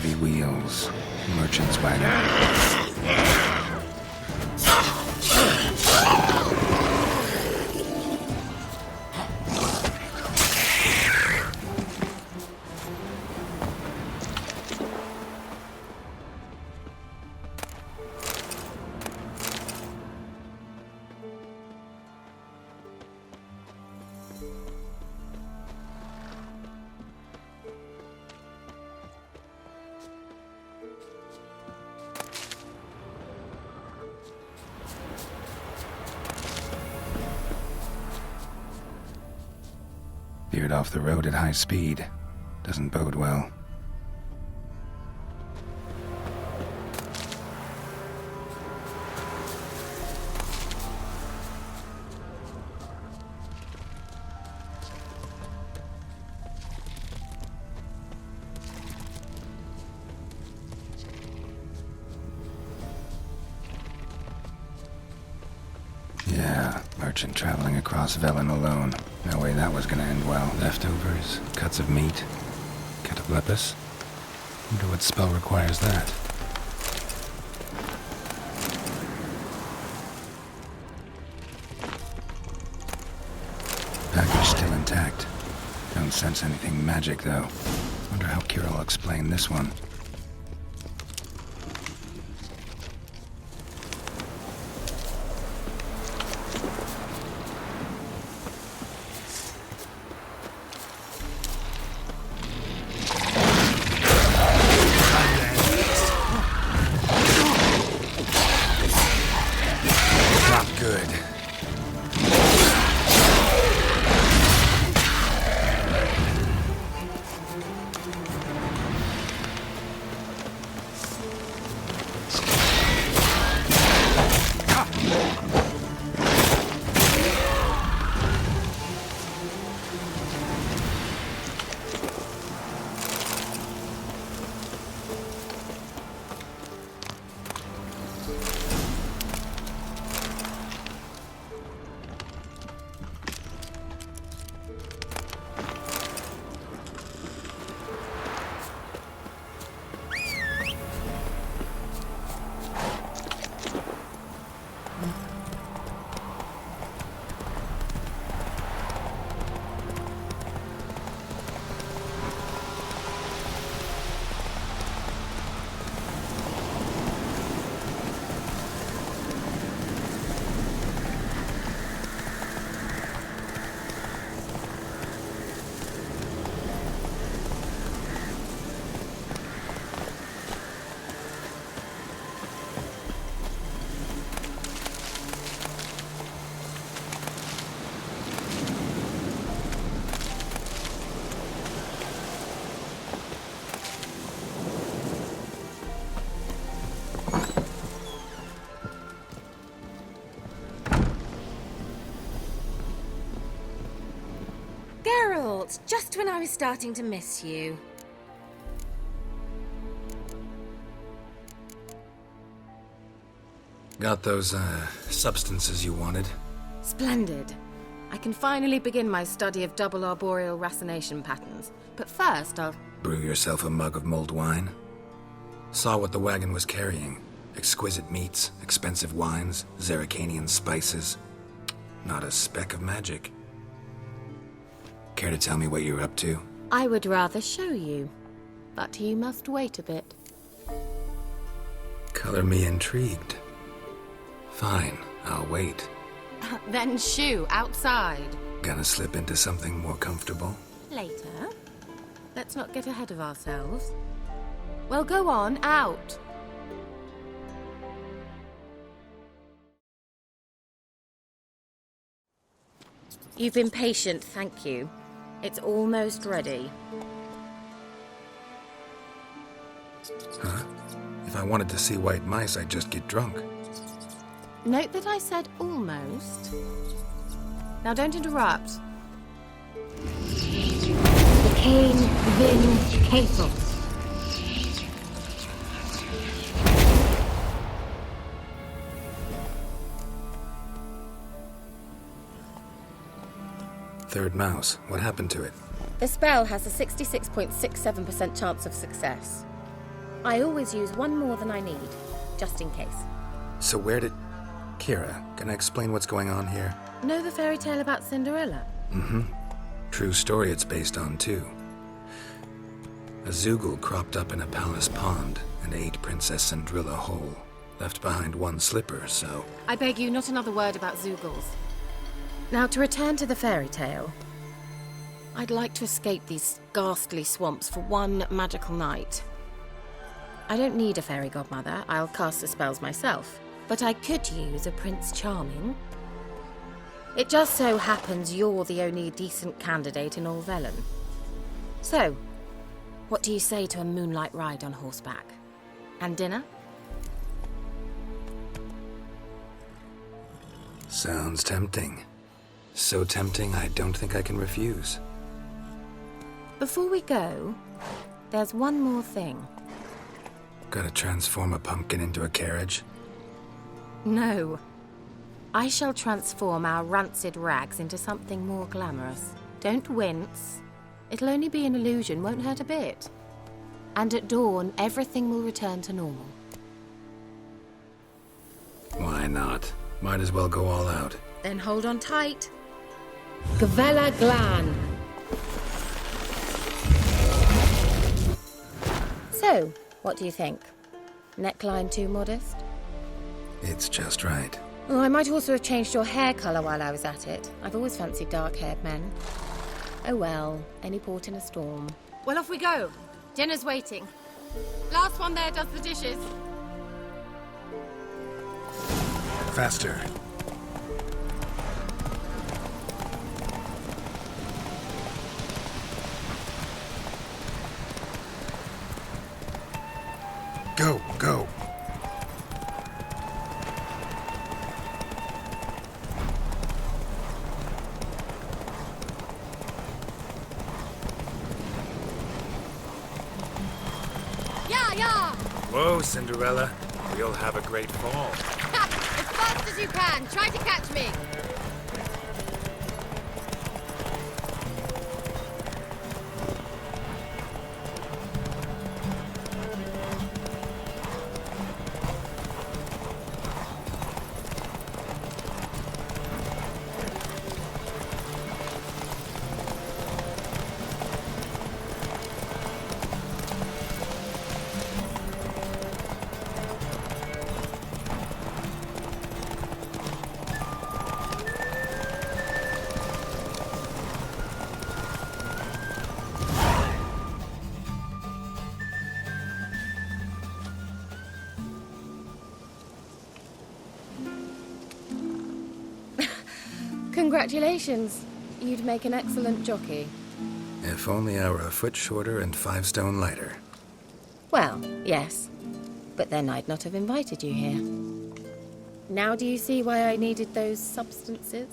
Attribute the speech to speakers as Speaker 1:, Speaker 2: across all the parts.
Speaker 1: heavy wheels. Merchant's wagon. Veered off the road at high speed. Doesn't bode well. Yeah, merchant traveling across Velen alone. No way that was gonna end well. Leftovers, cuts of meat, cataplepis. Wonder what spell requires that. Package still intact. Don't sense anything magic though. Wonder how Kira will explain this one. Good.
Speaker 2: Just when I was starting to miss you.
Speaker 1: Got those, substances you wanted?
Speaker 2: Splendid. I can finally begin my study of double arboreal racination patterns. But first, I'll...
Speaker 1: Brew yourself a mug of mulled wine? Saw what the wagon was carrying. Exquisite meats, expensive wines, Zerrikanian spices. Not a speck of magic. Care to tell me what you're up to?
Speaker 2: I would rather show you, but you must wait a bit.
Speaker 1: Color me intrigued. Fine, I'll wait.
Speaker 2: Then shoo, outside.
Speaker 1: Gonna slip into something more comfortable?
Speaker 2: Later. Let's not get ahead of ourselves. Well, go on, out. You've been patient, thank you. It's almost ready.
Speaker 1: Huh? If I wanted to see white mice, I'd just get drunk.
Speaker 2: Note that I said almost. Now don't interrupt.
Speaker 3: Decaying Vin Capel.
Speaker 1: Third mouse. What happened to it?
Speaker 2: The spell has a 66.67% chance of success. I always use one more than I need, just in case.
Speaker 1: So where did... Kira, can I explain what's going on here?
Speaker 2: Know the fairy tale about Cinderella?
Speaker 1: Mm-hmm. True story it's based on, too. A Zoogle cropped up in a palace pond and ate Princess Cinderella whole. Left behind one slipper, so...
Speaker 2: I beg you, not another word about Zoogles. Now, to return to the fairy tale, I'd like to escape these ghastly swamps for one magical night. I don't need a fairy godmother, I'll cast the spells myself. But I could use a Prince Charming. It just so happens you're the only decent candidate in all Velen. So, what do you say to a moonlight ride on horseback? And dinner?
Speaker 1: Sounds tempting. So tempting, I don't think I can refuse.
Speaker 2: Before we go, there's one more thing.
Speaker 1: Gotta transform a pumpkin into a carriage?
Speaker 2: No. I shall transform our rancid rags into something more glamorous. Don't wince. It'll only be an illusion, won't hurt a bit. And at dawn, everything will return to normal.
Speaker 1: Why not? Might as well go all out.
Speaker 2: Then hold on tight. Gavella Glan. So, what do you think? Neckline too modest?
Speaker 1: It's just right.
Speaker 2: Oh, I might also have changed your hair colour while I was at it. I've always fancied dark-haired men. Oh well, any port in a storm. Well, off we go. Dinner's waiting. Last one there does the dishes.
Speaker 1: Faster. Go, go. Whoa, Cinderella. We'll have a great fall.
Speaker 2: As fast as you can. Try to catch me. Congratulations. You'd make an excellent jockey.
Speaker 1: If only I were a foot shorter and 5 stone lighter.
Speaker 2: Well, yes. But then I'd not have invited you here. Now do you see why I needed those substances?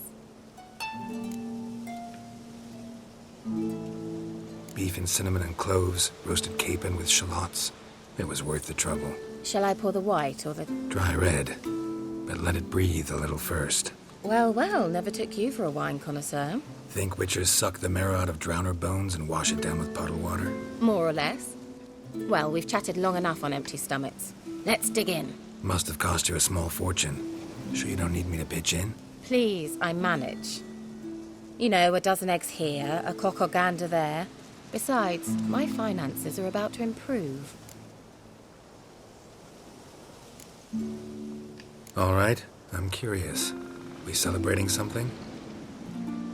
Speaker 1: Beef and cinnamon and cloves, roasted capon with shallots. It was worth the trouble.
Speaker 2: Shall I pour the white or the...
Speaker 1: Dry red, but let it breathe a little first.
Speaker 2: Well, well, never took you for a wine connoisseur.
Speaker 1: Think witchers suck the marrow out of drowner bones and wash it down with puddle water?
Speaker 2: More or less. Well, we've chatted long enough on empty stomachs. Let's dig in.
Speaker 1: Must have cost you a small fortune. Sure you don't need me to pitch in?
Speaker 2: Please, I manage. You know, a dozen eggs here, a cock or gander there. Besides, my finances are about to improve.
Speaker 1: All right, I'm curious. We celebrating something?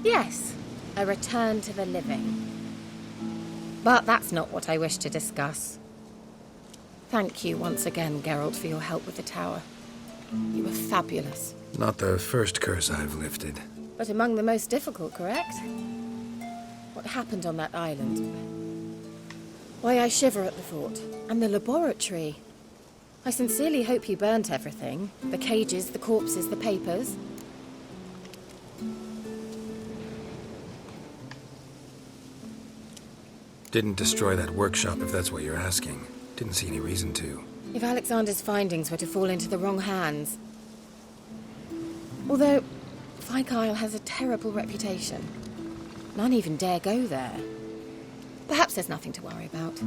Speaker 2: Yes, a return to the living. But that's not what I wish to discuss. Thank you once again, Geralt, for your help with the tower. You were fabulous.
Speaker 1: Not the first curse I've lifted.
Speaker 2: But among the most difficult, correct? What happened on that island? Why, I shiver at the thought. And the laboratory. I sincerely hope you burnt everything. The cages, the corpses, the papers.
Speaker 1: Didn't destroy that workshop, if that's what you're asking. Didn't see any reason to.
Speaker 2: If Alexander's findings were to fall into the wrong hands. Although, Fyke Isle has a terrible reputation. None even dare go there. Perhaps there's nothing to worry about.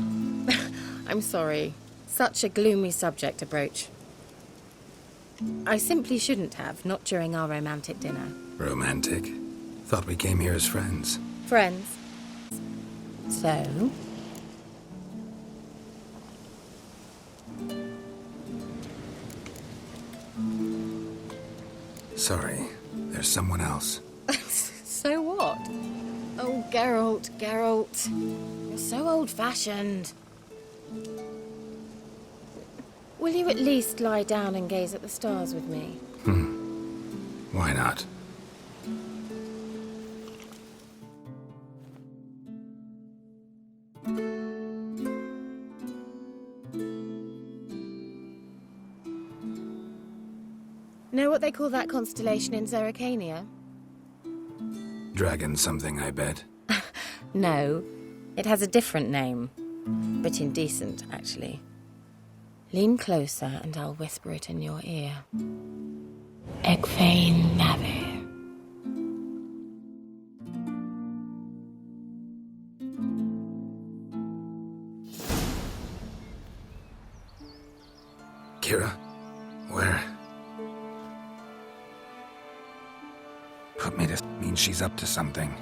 Speaker 2: I'm sorry. Such a gloomy subject to broach. I simply shouldn't have, not during our romantic dinner.
Speaker 1: Romantic? Thought we came here as friends.
Speaker 2: Friends. So?
Speaker 1: Sorry, there's someone else.
Speaker 2: So what? Oh, Geralt, Geralt. You're so old-fashioned. Will you at least lie down and gaze at the stars with me?
Speaker 1: Why not?
Speaker 2: Know what they call that constellation in Zerrikania?
Speaker 1: Dragon something, I bet.
Speaker 2: No, it has a different name. Bit indecent, actually. Lean closer and I'll whisper it in your ear. Egfain Nave.
Speaker 1: Kira? Where? Put me to mean she's up to something.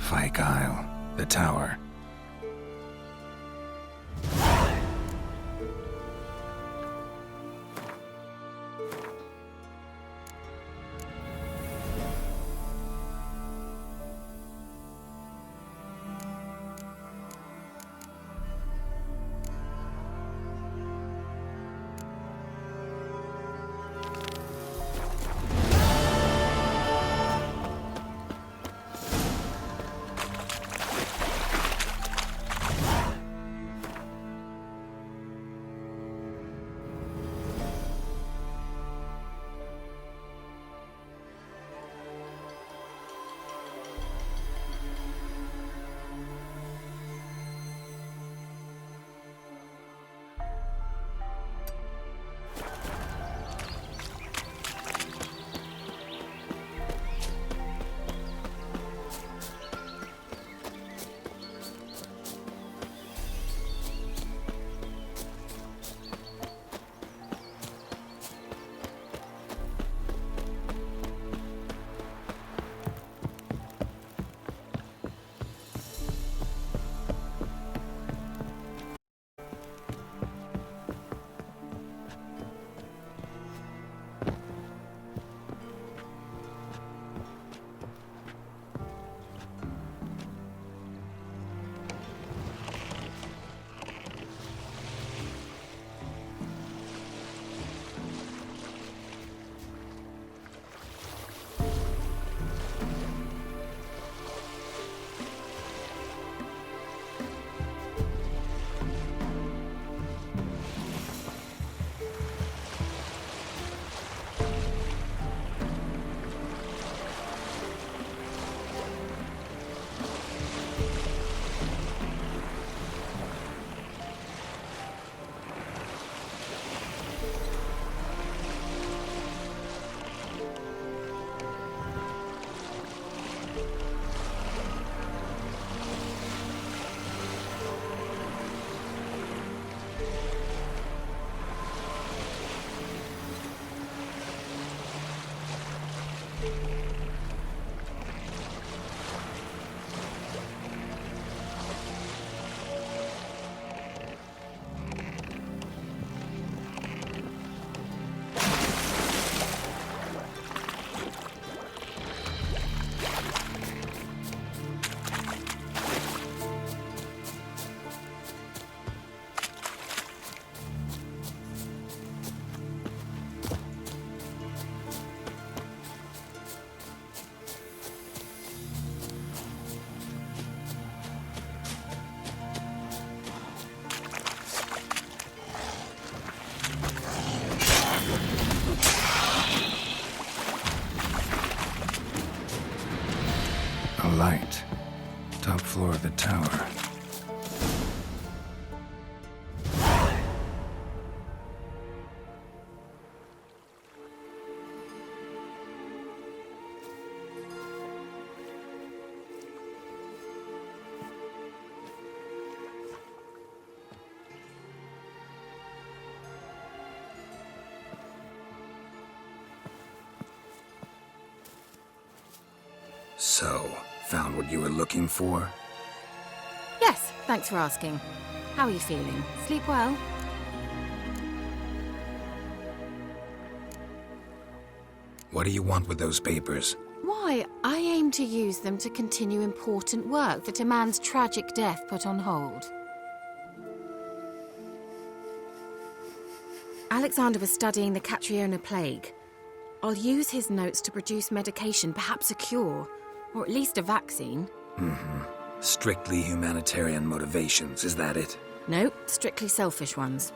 Speaker 1: Fyke Isle, the tower. A light. Top floor of the tower. So, found what you were looking for?
Speaker 2: Yes, thanks for asking. How are you feeling? Sleep well?
Speaker 1: What do you want with those papers?
Speaker 2: Why, I aim to use them to continue important work that a man's tragic death put on hold. Alexander was studying the Catriona plague. I'll use his notes to produce medication, perhaps a cure, or at least a vaccine.
Speaker 1: Strictly humanitarian motivations, is that it?
Speaker 2: No, strictly selfish ones.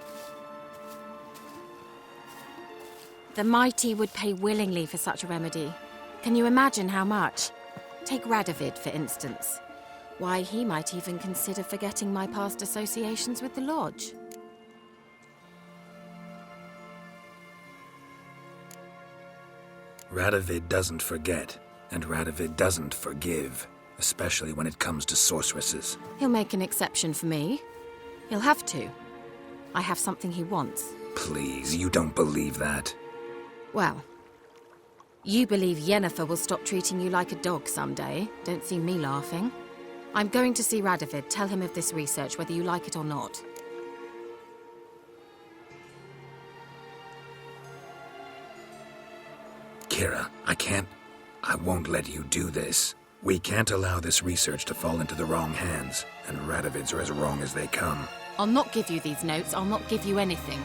Speaker 2: The mighty would pay willingly for such a remedy. Can you imagine how much? Take Radovid, for instance. Why, he might even consider forgetting my past associations with the Lodge.
Speaker 1: Radovid doesn't forget, and Radovid doesn't forgive, especially when it comes to sorceresses.
Speaker 2: He'll make an exception for me. He'll have to. I have something he wants.
Speaker 1: Please, you don't believe that.
Speaker 2: Well, you believe Yennefer will stop treating you like a dog someday. Don't see me laughing. I'm going to see Radovid. Tell him of this research, whether you like it or not.
Speaker 1: Kira, I won't let you do this. We can't allow this research to fall into the wrong hands, and Radovids are as wrong as they come.
Speaker 2: I'll not give you these notes. I'll not give you anything.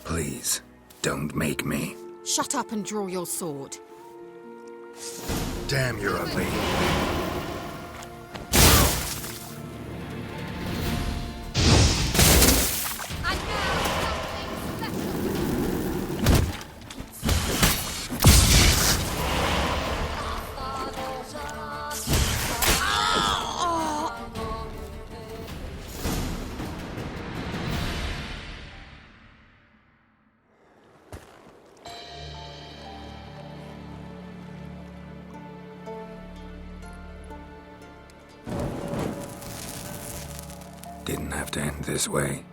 Speaker 1: Please, don't make me.
Speaker 2: Shut up and draw your sword.
Speaker 1: Damn, you're ugly. Didn't have to end this way.